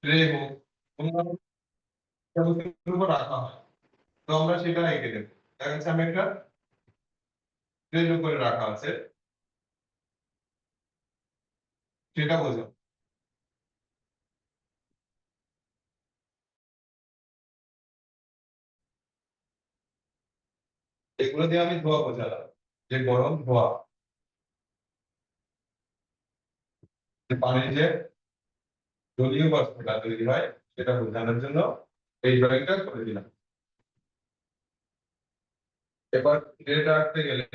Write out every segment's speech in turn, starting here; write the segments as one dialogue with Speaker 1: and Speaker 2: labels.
Speaker 1: Tray হোক, অন্যান্য বস্তুর উপর রাখা হয়। তো আমরা সেটা এঁকে দেবো। দেখা যাচ্ছে আমি একটা ট্রের উপরে রাখা আছে, সেটা বোঝো। এগুলো দিয়ে আমি ধোয়া বোঝালাম, যে গরম ধোয়া, যে পানির যে জলীয় বাষ্পটা তৈরি হয় সেটা বোঝানোর জন্য এই ড্রয়িংটা করে দিলাম। এবার ট্রেটা আঁকতে গেলে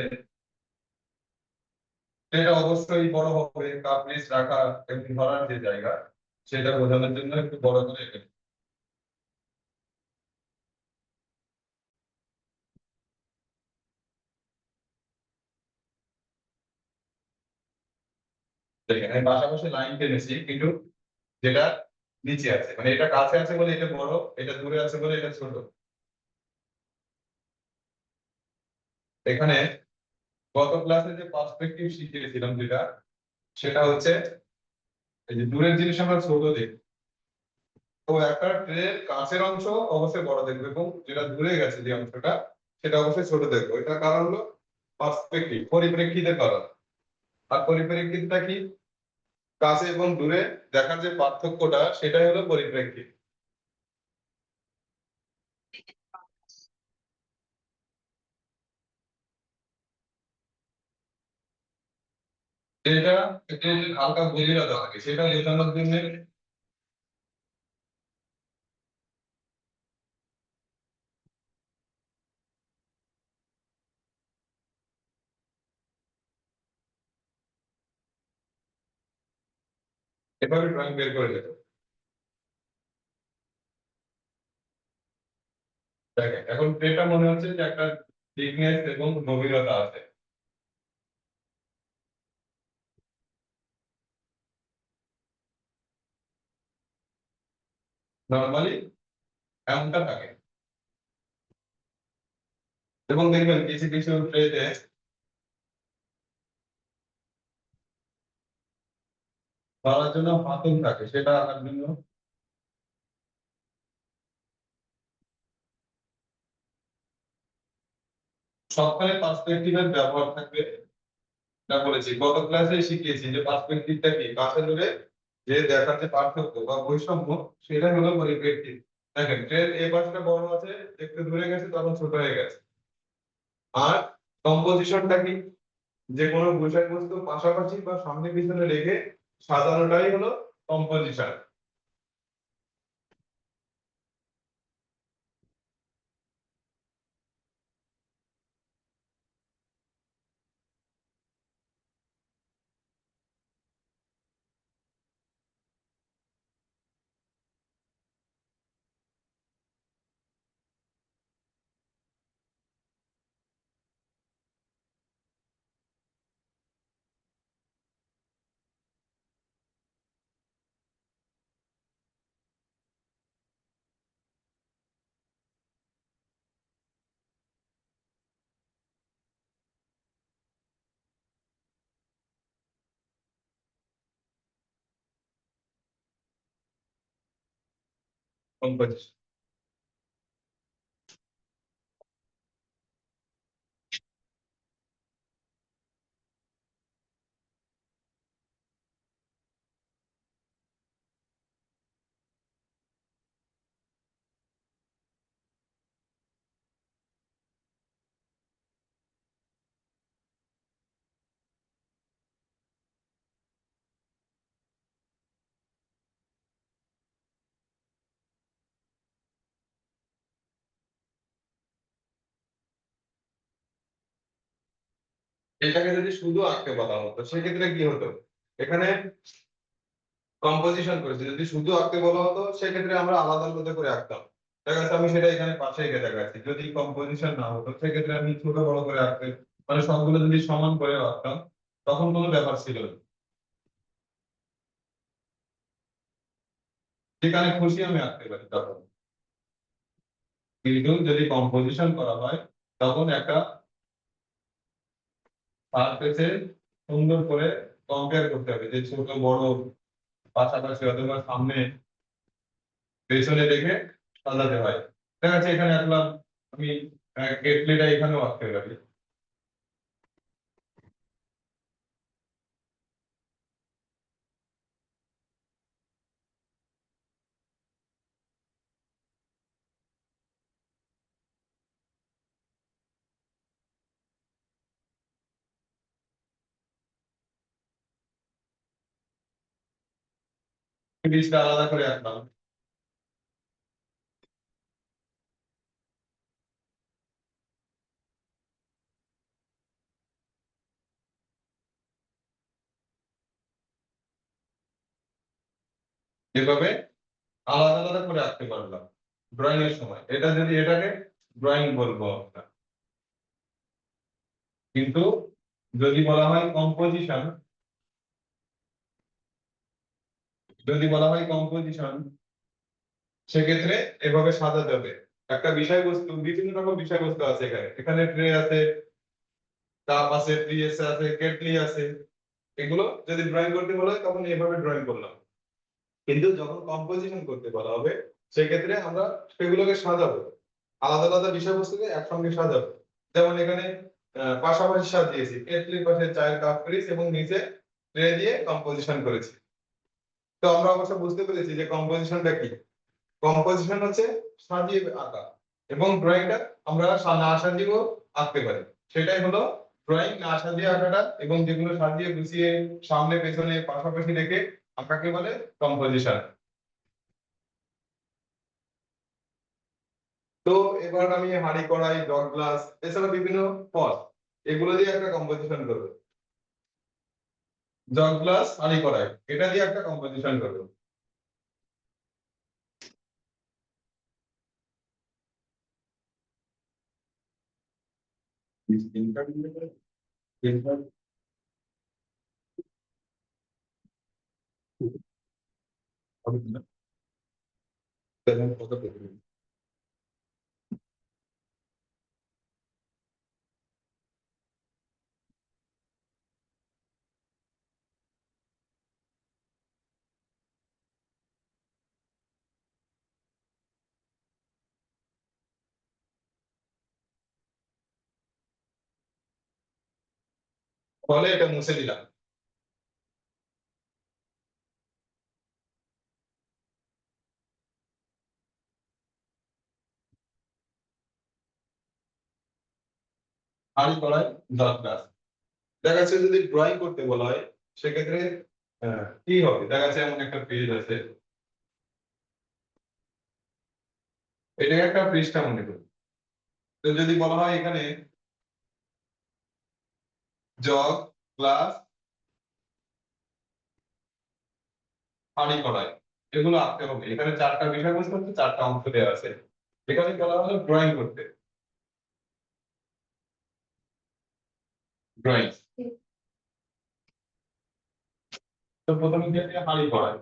Speaker 1: ট্রেটা অবশ্যই বড় হবে, কাপ পিস রাখা এবং ধরার যে জায়গা সেটা বোঝানোর জন্য একটু বড় করে এঁকে দিলাম। দেখেন আমি পাশাপাশি লাইন টেনেছি, কিন্তু যেটা নিচে আছে মানে এটা কাছে আছে বলে এটা বড়, এটা দূরে আছে বলে এটা ছোট। এখানে গত ক্লাসে যে পার্সপেক্টিভ শিখিয়েছিলাম যেটা, সেটা হচ্ছে এই যে দূরের জিনিস আমরা ছোট দেখি, তো একটা ট্রের কাছের অংশ অবশ্যই বড় দেখবে এবং যেটা দূরে গেছে যে অংশটা সেটা অবশ্যই ছোট দেখবে। এটার কারণ হলো পার্সপেক্টিভ, পরিপ্রেক্ষিতের কারণ। আর পরিপ্রেক্ষিতটা কি? কাছে এবং দূরে দেখার যে পার্থক্যটা সেটাই হলো পরিপ্রেক্ষিত। এটা একটু হালকা গভীরতা থাকে সেটা বোঝানোর জন্য এভাবে ড্রয়িং বের করে দেবো। দেখেন এখন এটা মনে হচ্ছে যে একটা থিকনেস এবং গভীরতা আছে। নর্মালি এমনটা থাকে, এবং দেখবেন কিছু কিছু ট্রেতে ধরার জন্য হাতল থাকে, সেটা আনার জন্য সবখানে পার্সপেক্টিভের ব্যবহার থাকবে। না বলেছি গত ক্লাসে শিখিয়েছি যে পার্সপেক্টিভটা কি, কাছে দূরে যে দেখার যে পার্থক্য বা বৈষম্য সেটা হলো পরিপ্রেক্ষিত। দেখেন ট্রেন এই পাশটা বড় আছে, একটু দূরে গেছে তখন ছোট হয়ে গেছে। আর কম্পোজিশনটা কি? যে কোনো বিষয়বস্তু পাশাপাশি বা সামনে পিছনে রেখে সাজানোটাই হলো কম্পোজিশন। কম্পোজিশন এটাকে যদি শুধু আঁকতে বলা হতো সেক্ষেত্রে কি হতো? এখানে কম্পোজিশন করেছি, যদি শুধু আঁকতে বলা হতো সেক্ষেত্রে আমরা আলাদা আলাদা করে আঁকতাম। দেখা যাচ্ছে আমি সেটা এখানে পাশে এঁকে দেখাচ্ছি। যদি কম্পোজিশন না হতো সেক্ষেত্রে আমি ছোট বড় করে আঁকতে, মানে সবগুলো যদি সমান করে আঁকতাম তখন কোনো ব্যাপার ছিল না, যেখানে খুশি আমি আঁকতে পারি তখন। কিন্তু যদি কম্পোজিশন করা হয় তখন একটা সারফেসে সুন্দর করে কম্পেয়ার করতে হবে, যে ছোট বড় পাশাপাশি অথবা সামনে পেছনে রেখে সাজাতে হয়। দেখা যাচ্ছে এখানে আঁকলাম আমি, কেটলিটা এখানেও আঁকতে পারি। জিনিসটা আলাদা করে আঁকলাম। এভাবে আলাদা আলাদা করে আঁকতে পারলাম ড্রয়িং এর সময়। এটা যদি এটাকে ড্রয়িং বলবো আমরা। কিন্তু যদি বলা হয় কম্পোজিশন, যদি বলা হয় কম্পোজিশন, সেক্ষেত্রে এভাবে সাজাতে হবে। একটা বিষয়বস্তু, বিভিন্ন রকম বিষয়বস্তু আছে এখানে। এখানে ট্রে আছে, কাপ আছে, পিএস আছে, কেটলি আছে। এগুলো যদি ড্রয়িং করতে বলা হয় তখন এভাবে ড্রয়িং করলাম। কিন্তু যখন কম্পোজিশন করতে বলা হবে সেক্ষেত্রে আমরা সেগুলোকে সাজাবো, আলাদা আলাদা বিষয়বস্তুকে একসঙ্গে সাজাবো। যেমন এখানে পাশাপাশি সাজিয়েছি, কেটলির পাশে চায়ের কাপ পিস এবং নিচে ট্রে দিয়ে কম্পোজিশন করেছি। তো আমরা অবশ্য বুঝতে পেরেছি যে কম্পোজিশনটা কি। কম্পোজিশন হচ্ছে সাজিয়ে আঁকা, এবং ড্রয়িংটা আমরা না সাজিয়েও আঁকতে পারি। সেটাই হলো ড্রয়িং না সাজিয়ে আঁকাটা, এবং যেগুলো সাজিয়ে গুছিয়ে সামনে পেছনে পাশাপাশি রেখে আঁকাকে বলে কম্পোজিশন। তো এবার আমি হাঁড়ি কড়াই জগ গ্লাস এছাড়া বিভিন্ন পট, এগুলো দিয়ে একটা কম্পোজিশন করবো। জগ গ্লাস হাঁড়ি কড়াই এটা দিয়ে একটা কম্পোজিশন করবো। ফলে এটা মুছে দিলাম। হাঁড়ি কড়াই জগ গ্লাস। দেখা যাচ্ছে যদি ড্রয়িং করতে বলা হয় সেক্ষেত্রে কি হবে, দেখা যাচ্ছে এমন একটা পেজ আছে, এটাকে একটা পৃষ্ঠা মনে করি। তো যদি বলা হয় এখানে জগ গ্লাস হাঁড়ি কড়াই এগুলো আঁকতে হবে। এখানে চারটা বিষয়বস্তু আছে, চারটা অংশ দেওয়া আছে। এখানে বলা হলো ড্রয়িং করতে, ড্রয়িং। তো প্রথমে দিয়ে হাঁড়ি কড়াই।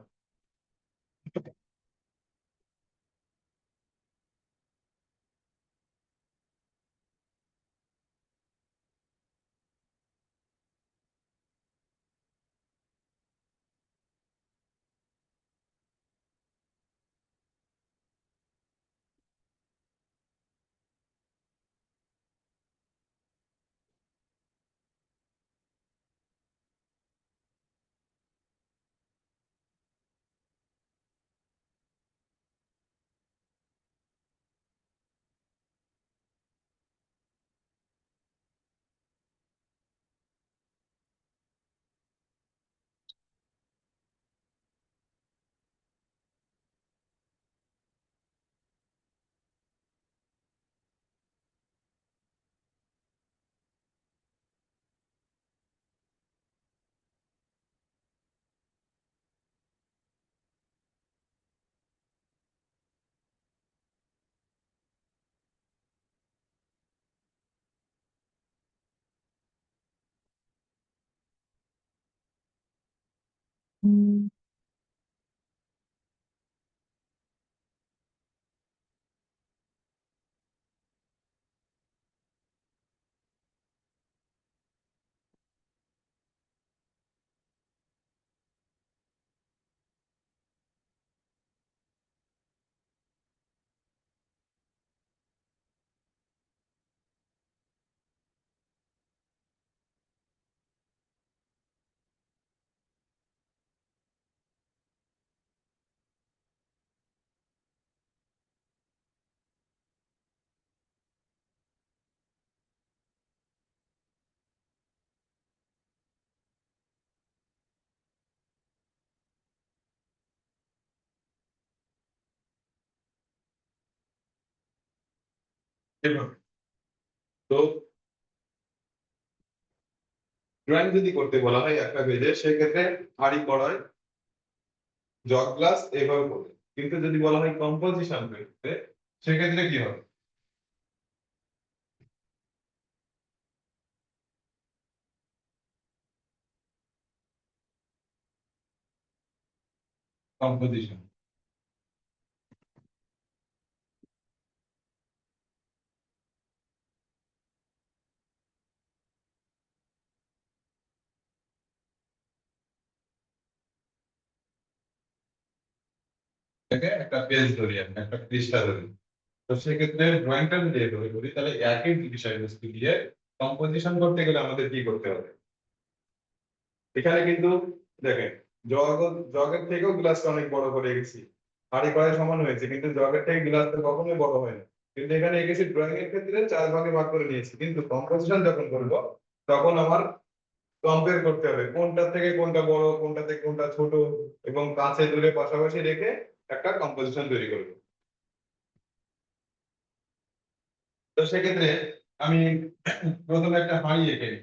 Speaker 1: এভাবে। তো ড্রয়িং যদি করতে বলা হয় একটা পেজে, সেক্ষেত্রে হাঁড়ি কড়াই জগ গ্লাস এভাবে করবে। কিন্তু যদি বলা হয় কম্পোজিশন করতে, সেক্ষেত্রে কি হবে? কম্পোজিশন থেকে একটা পেজ ধরি, আমি একটা পৃষ্ঠা ধরি। তো সেক্ষেত্রে ড্রয়িংটা যদি এভাবে করি, তাহলে একই বিষয়বস্তু দিয়ে কম্পোজিশন করতে গেলে আমাদের কি করতে হবে? এখানে কিন্তু দেখেন, জগ জগের থেকেও গ্লাসটা অনেক বড় করে এঁকেছি। হাঁড়ি কড়াই সমান হয়েছে, কিন্তু জগের থেকে গ্লাসটা কখনোই বড় হয় না। কিন্তু এখানে এঁকেছি ড্রয়িং এর ক্ষেত্রে চার ভাগে ভাগ করে নিয়েছি, কিন্তু কম্পোজিশন যখন করবো, তখন আমার কম্পেয়ার করতে হবে কোনটা থেকে কোনটা বড়, কোনটা থেকে কোনটা ছোট, এবং কাছে দূরে পাশাপাশি রেখে একটা কম্পোজিশন তৈরি করবো। তো সেক্ষেত্রে আমি প্রথমে একটা হাঁড়ি এঁকে নিই।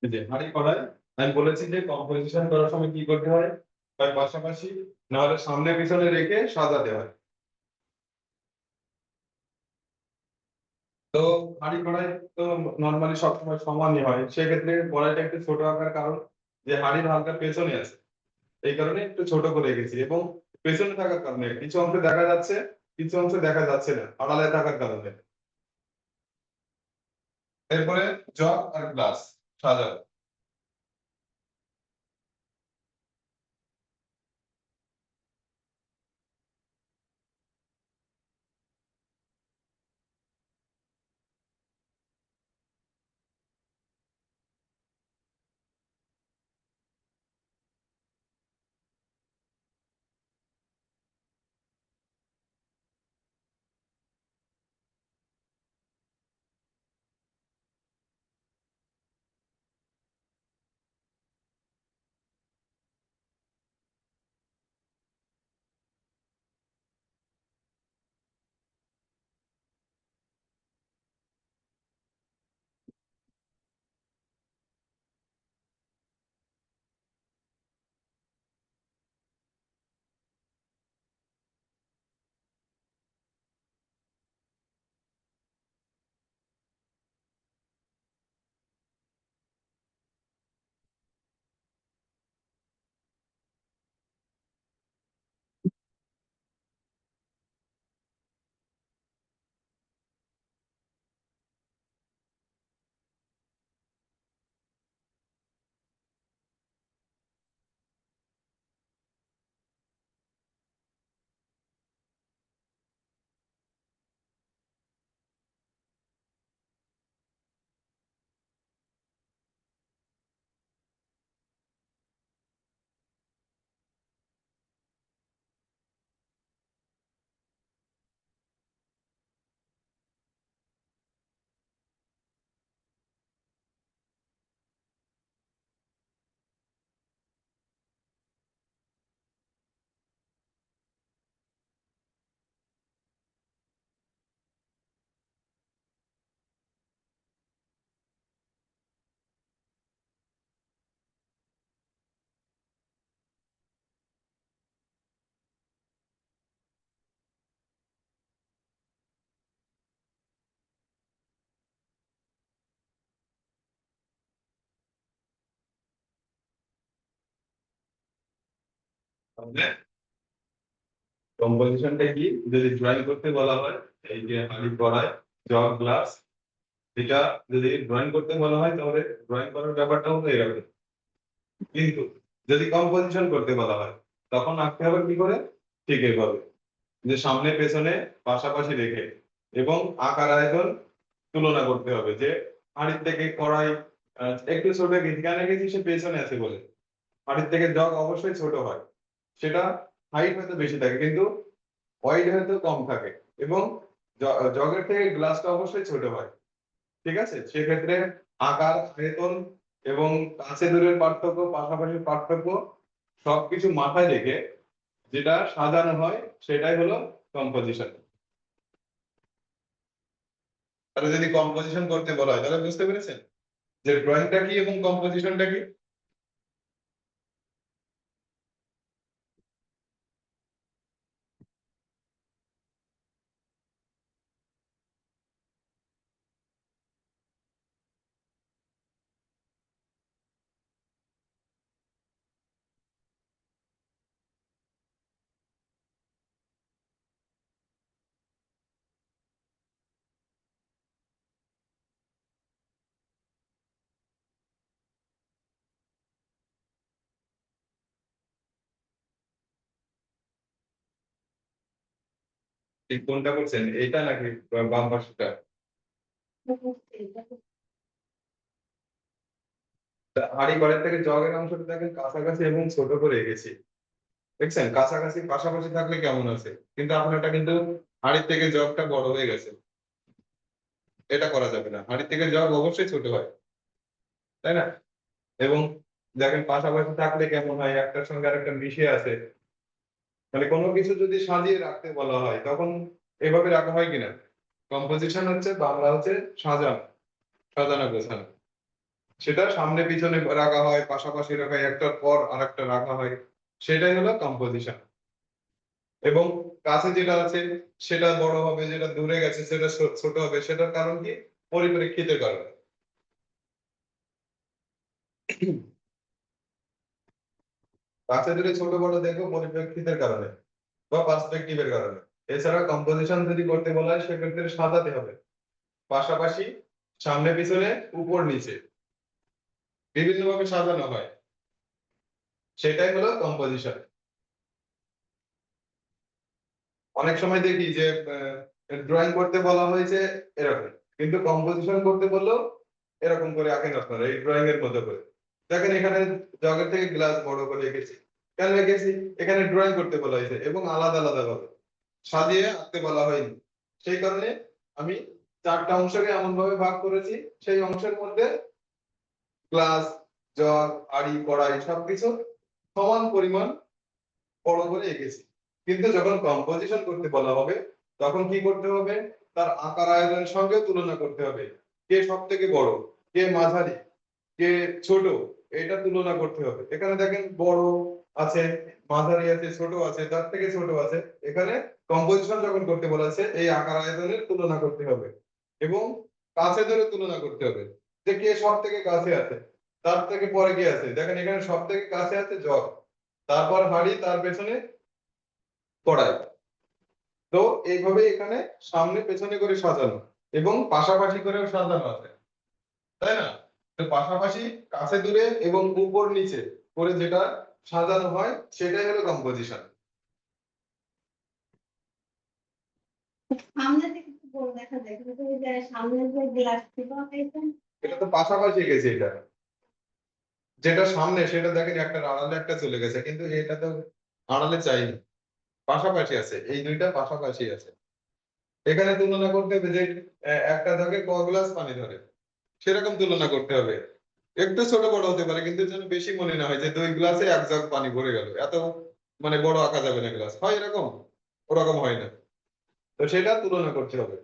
Speaker 1: এই যে হাঁড়ি কড়াই, আমি বলেছি যে কম্পোজিশন করার সময় কি করতে হয়, তার পাশাপাশি না হলে সামনে পিছনে রেখে সাজাতে হয়। তো হাঁড়ি কড়াই তো নর্মালি সবসময় সমানই হয়, সেক্ষেত্রে কড়াইটা একটু ছোট আকার, কারণ যে হাঁড়ির হালকা পেছনে আছে, এই কারণে একটু ছোট করে রেখেছি। এবং পেছনে থাকার কারণে কিছু অংশ দেখা যাচ্ছে, কিছু অংশ দেখা যাচ্ছে না আড়ালে থাকার কারণে। এরপরে জগ আর গ্লাস সাজাবো। তাহলে কম্পোজিশনটা কি যদি ড্রয়িং করতে বলা হয়, এই যে হাঁড়ি কড়াই জগ গ্লাস, এটা যদি ড্রয়িং করতে বলা হয় তাহলে ড্রয়িং করার ব্যাপারটা হলো এরকম। কিন্তু যদি কম্পোজিশন করতে বলা হয় তখন আঁকতে হবে কি করে, ঠিক এইভাবে, যে সামনে পেছনে পাশাপাশি রেখে এবং আকার আয়তন তুলনা করতে হবে, যে হাঁড়ির থেকে কড়াই একটু ছোট গেছি, কেন গেছি সে পেছনে আছে বলে। হাঁড়ির থেকে জগ অবশ্যই ছোট হয়, সেটা হাইট হয়তো বেশি থাকে কিন্তু ওয়াইড হয়তো কম থাকে, এবং জগের থেকে গ্লাসটা অবশ্যই ছোট হয়। ঠিক আছে, সেক্ষেত্রে আকার আয়তন এবং কাছে দূরের পার্থক্য পাশাপাশি পার্থক্য সবকিছু মাথায় রেখে যেটা সাজানো হয় সেটাই হলো কম্পোজিশন। তাহলে যদি কম্পোজিশন করতে বলা হয় তাহলে বুঝতে পেরেছেন যে ড্রয়িংটা কি এবং কম্পোজিশনটা কি। ঠিক কোনটা করছেন, এইটা নাকি বাম পাশটা? হাঁড়ি কড়াই থেকে জগের অংশটা দেখেন কাছাকাছি এবং ছোট করে এঁকেছি, দেখছেন কাছাকাছি পাশাপাশি থাকলে কেমন আছে, কিন্তু আপনারটা কিন্তু হাঁড়ির থেকে জগটা বড় হয়ে গেছে, এটা করা যাবে না, হাঁড়ির থেকে জগ অবশ্যই ছোট হয়, তাই না? এবং দেখেন পাশাপাশি থাকলে কেমন হয়, একটার সঙ্গে আরেকটা মিশে আছে। মানে কোনো কিছু যদি সাজিয়ে রাখতে বলা হয় তখন এভাবে রাখা হয় কিনা। কম্পোজিশন হচ্ছে বাংলা হচ্ছে সাজানো, সাজানো গোছানো, সেটা সামনে পিছনে রাখা হয়, পাশাপাশি রাখা হয়, একটার পর আরেকটা রাখা হয়, সেটাই হলো কম্পোজিশন। এবং কাছে যেটা আছে সেটা বড় হবে, যেটা দূরে গেছে সেটা ছোট হবে, সেটার কারণ কি, পরিপ্রেক্ষিতের কারণে। কাছে দূরে ছোট বড় দেখো পরিপ্রেক্ষিতের কারণে বা পার্সপেক্টিভের কারণে। এছাড়া কম্পোজিশন যদি করতে বলা হয় সেক্ষেত্রে সাজাতে হবে, পাশাপাশি সামনে পিছনে উপর নিচে বিভিন্ন ভাবে সাজানো হয়, সেটাই হলো কম্পোজিশন। অনেক সময় দেখি যে ড্রয়িং করতে বলা হয়েছে এরকম, কিন্তু কম্পোজিশন করতে বললেও এরকম করে আঁকেন আপনারা এই ড্রয়িং এর মতো করে। দেখেন এখানে জগের থেকে গ্লাস বড় করে রেখেছি, কেন রেখেছি, এখানে ড্রয়িং করতে বলা হয়েছে এবং আলাদা আলাদা ভাবে সাজিয়ে আঁকতে বলা হয়নি, সেই কারণে আমি চারটা অংশকে এমন ভাবে ভাগ করেছি, সেই অংশের মধ্যে গ্লাস জগ আড়ি কড়াই সবকিছু সমান পরিমাণ বড় করে এঁকেছি। কিন্তু যখন কম্পোজিশন করতে বলা হবে তখন কি করতে হবে, তার আকার আয়তনের সঙ্গে তুলনা করতে হবে, কে সব থেকে বড়, কে মাঝারি, কে ছোট, এটা তুলনা করতে হবে। এখানে দেখেন বড় আছে, মাঝারি আছে, ছোট আছে, তার থেকে ছোট আছে। এখানে কম্পোজিশন যখন করতে বলা আছে এই আকার আয়তনের তুলনা করতে হবে এবং কাছে ধরে তুলনা করতে হবে, যে কে সব থেকে কাছে আছে, তার থেকে পরে কে আছে। দেখেন এখানে সব থেকে কাছে আছে জগ, তারপর হাঁড়ি, তার পেছনে কড়াই। তো এইভাবে এখানে সামনে পেছনে করে সাজানো এবং পাশাপাশি করেও সাজানো আছে, তাই না? তো পাশাপাশি কাছে দূরে এবং উপর নিচে করে যেটা সাজানো হয় সেটাই হলো কম্পোজিশন।
Speaker 2: সামনে থেকে একটু বড় দেখা যায় কিন্তু ওই যে সামনের যে গ্লাসটি পাওয়া পেয়েছেন
Speaker 1: এটা তো পাশাপাশি গেছে, এটা যেটা সামনে সেটা দেখেন একটা আড়ালে একটা চলে গেছে, কিন্তু এটা তো আড়ালে চাইনি, পাশাপাশি আছে, এই দুইটা পাশাপাশি আছে। এখানে তুলনা করতে হবে যে একটা জগে ক গ্লাস পানি ধরে, সেরকম তুলনা করতে হবে। একটু ছোট বড় হতে পারে কিন্তু যেন বেশি মনে না হয় যে 2 গ্লাসে 1 জগ পানি ভরে গেল, এত মানে বড় আঁকা যাবে না গ্লাস, হয় এরকম, ওরকম হয় না। তো সেটা তুলনা করতে হবে।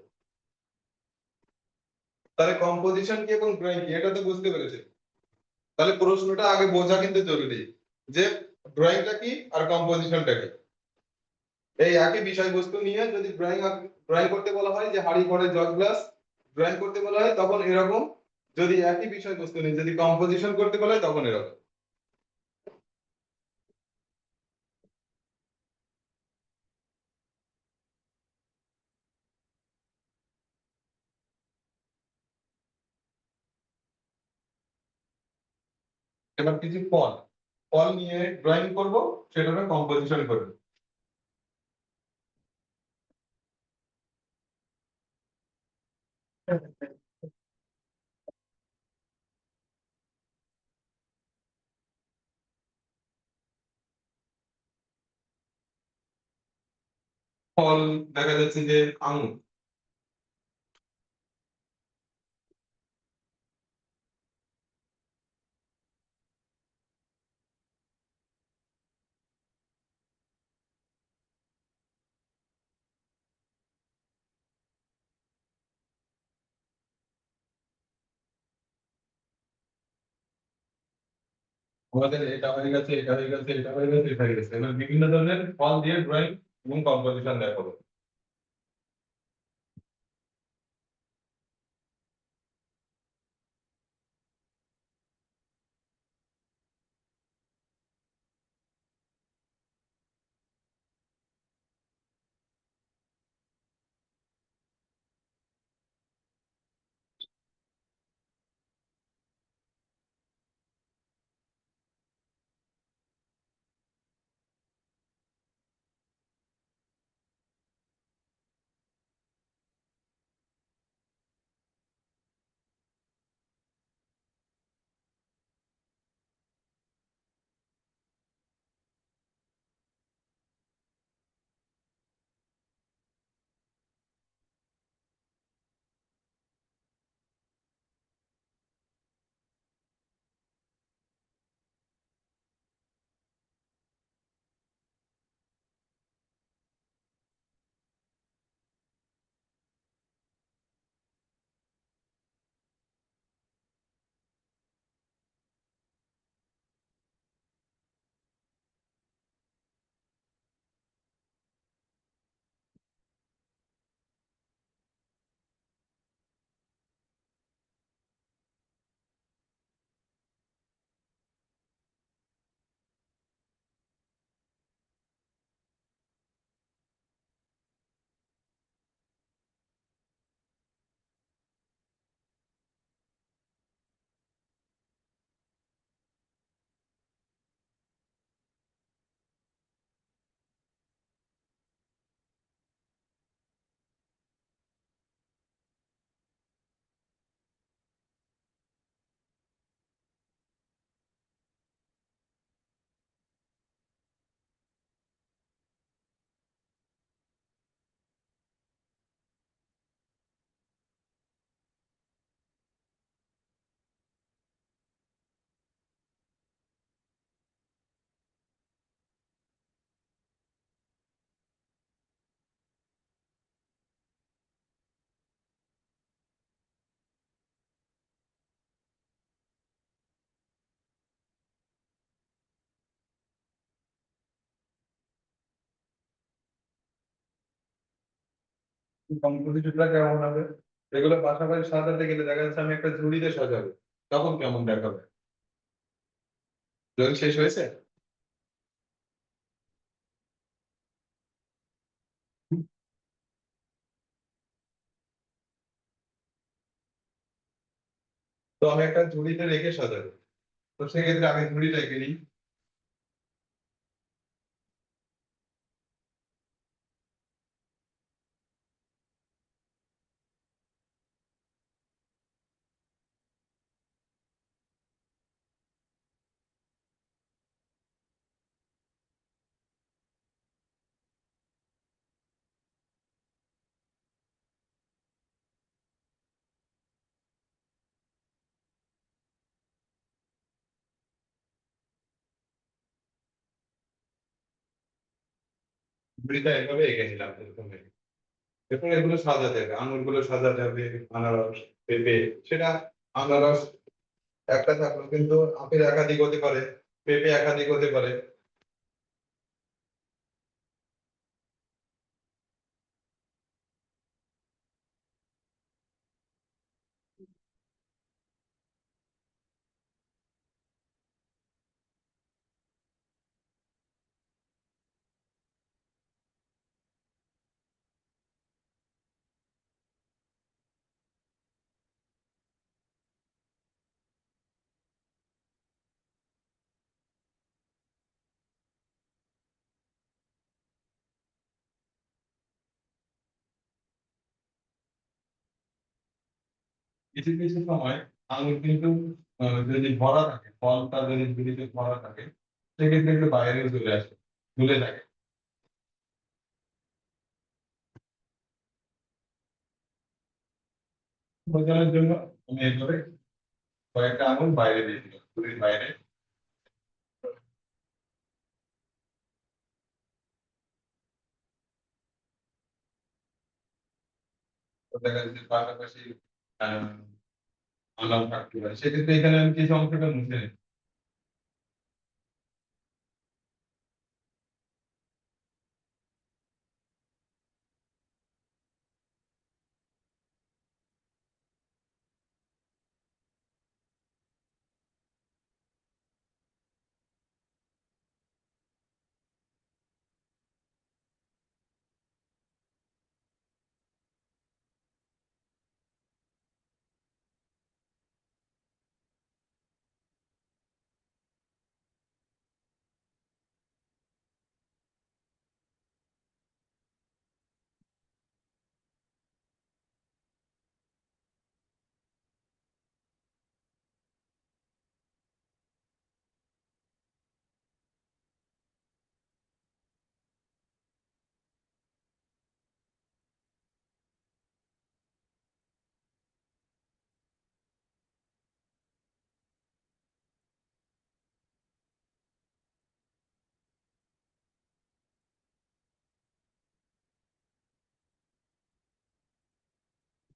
Speaker 1: তাহলে কম্পোজিশন কি এবং ড্রয়িং কি এটা তো বুঝতে পেরেছে। তাহলে প্রশ্নটা আগে বোঝা কিন্তু জরুরি, যে ড্রয়িংটা কি আর কম্পোজিশনটা কি। এই একই বিষয়বস্তু নিয়ে যদি ড্রয়িং করতে বলা হয় যে হাঁড়ি কড়াই জগ গ্লাস ড্রয়িং করতে বলা হয় তখন এরকম, যদি একই বিষয়বস্তু নিয়ে যদি কম্পোজিশন করতে বলা হয় তখন এরকম। এবার কিছু ফল ফল নিয়ে ড্রয়িং করব, সেটাকে কম্পোজিশন করব। ফল দেখা যাচ্ছে যে আঙুর। আমাদের এটা হয়ে গেছে, এটা হয়ে গেছে, এটা হয়ে গেছে, এটা হয়ে গেছে। এবার বিভিন্ন ধরনের ফল দিয়ে ড্রয়িং এবং কম্পোজিশন দেখাবো। কম্পোজিশনটা কেমন হবে? এগুলো পাশাপাশি সাজাতে গেলে দেখা যাচ্ছে আমি একটা ঝুড়িতে সাজাবো, তখন কেমন দেখাবে? ড্রয়িং শেষ হয়েছে? তো আমি একটা ঝুড়িতে রেখে সাজাবো, তো সেক্ষেত্রে আমি ঝুড়িটা এঁকে নিই। ঝুড়িটা এভাবে এঁকে নিলাম প্রথমে। এরপরে এগুলো সাজাতে হবে, আঙুর গুলো সাজাতে হবে, আনারস, পেঁপে। সেটা আনারস একটা থাকলো, কিন্তু আপেল একাধিক হতে পারে, পেঁপে একাধিক হতে পারে। কিছু কিছু সময় আঙুর কিন্তু যদি ভরা থাকে, ফলটা যদি ঝুড়িতে ভরা থাকে, সেক্ষেত্রে একটু বাইরেও চলে আসে, ঝুলে থাকে। বোঝানোর জন্য আমি এইভাবে কয়েকটা আঙুর বাইরে দিয়ে দিলাম, ঝুড়ির বাইরে। তো দেখা যাচ্ছে পাশাপাশি আহ আনাও থাকতে পারে, সেক্ষেত্রে এখানে আমি কিছু অংশটা মুছে নিই।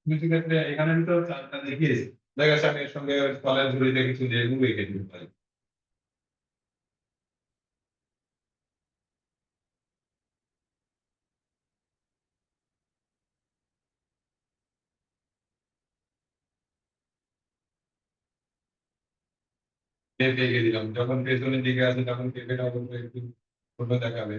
Speaker 1: কিছু ক্ষেত্রে এখানে আমি তো চালটা দেখিয়েছি, দেখা যাচ্ছে আমি এর সঙ্গে ফলের ঝুড়িতে কিছু লেবু রেখে দিতে পারি। পেঁপে রেখে দিলাম, যখন পেছনের দিকে আসে তখন পেঁপেটা অবশ্য একটু ছোট দেখাবে।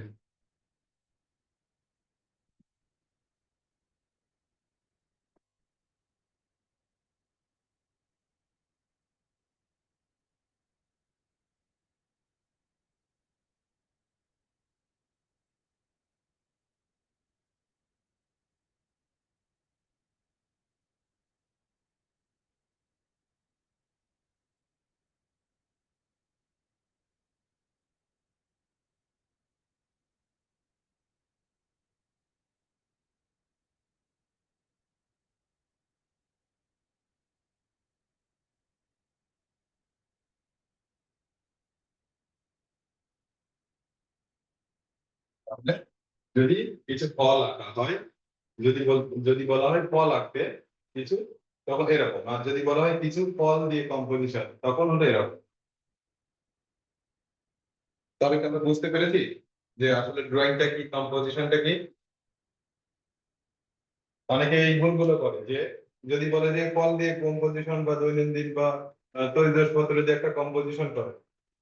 Speaker 1: তাহলে যদি কিছু ফল আঁকা হয়, যদি বলা হয় ফল আঁকতে কিছু, তখন এরকম। আর যদি বলা হয় কিছু ফল দিয়ে কম্পোজিশন, তখন ওটা এরকম। তবে কি আমরা বুঝতে পেরেছি যে আসলে ড্রয়িংটা কি, কম্পোজিশনটা কি? অনেকে এই ভুলগুলো করে যে যদি বলে যে ফল দিয়ে কম্পোজিশন বা দৈনন্দিন বা তৈজসপত্র দিয়ে একটা কম্পোজিশন করে,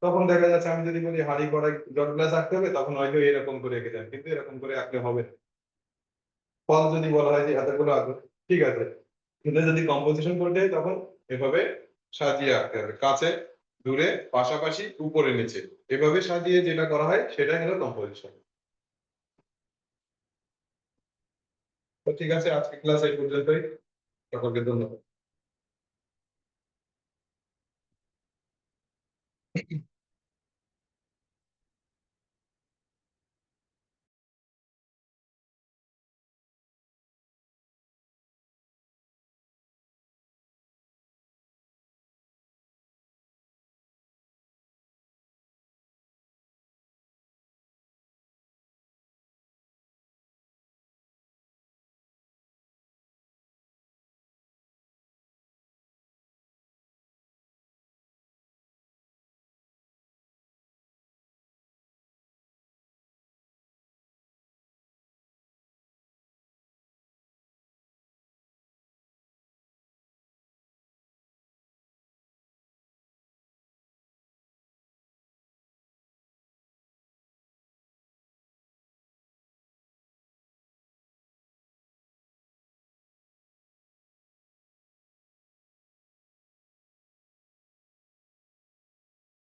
Speaker 1: তখন দেখা যাচ্ছে আমি যদি বলি হাঁড়ি কড়াই জগ গ্লাস আঁকতে হবে, তখন হয়তো এরকম করে এঁকে দেন, কিন্তু এরকম করে আঁকতে হবে না। ফল যদি বলা হয় যে এতগুলো আঁকো, ঠিক আছে, কিন্তু যদি কম্পোজিশন করতে হয় তখন এভাবে সাজিয়ে আঁকতে হবে, কাছে দূরে পাশাপাশি উপরে নিচে, এভাবে সাজিয়ে যেটা করা হয় সেটাই হলো কম্পোজিশন। তো ঠিক আছে, আজকে ক্লাস এই পর্যন্তই। সকলকে ধন্যবাদ।